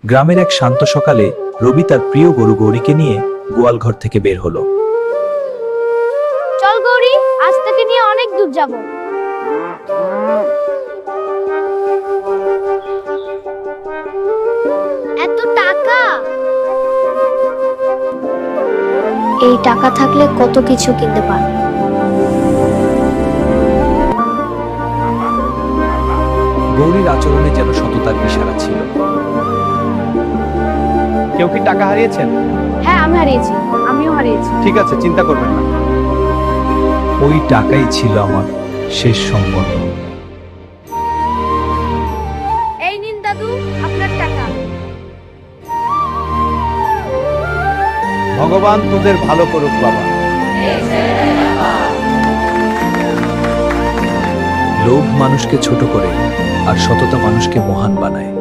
গ্রামের এক শান্ত সকালে রবি তার প্রিয় গরু গৌরীকে নিয়ে গোয়াল ঘর থেকে বের হলো। চল গৌরী, আজ তোকে নিয়ে অনেক দূর যাব। এত টাকা! এই টাকা থাকলে কত কিছু কিনতে পারবো। গৌরীর আচরণে যেন সততার ইশারা ছিল। কেউ কি টাকা হারিয়েছেন? হ্যাঁ, আমি হারিয়েছি, আমিও হারিয়েছি। ঠিক আছে, চিন্তা করবেন না। ওই টাকাই ছিল আমার শেষ সম্বল। এই নিন দাদু, আপনার টাকা। ভগবান তোদের ভালো করুক বাবা। লোভ মানুষকে ছোট করে আর সততা মানুষকে মহান বানায়।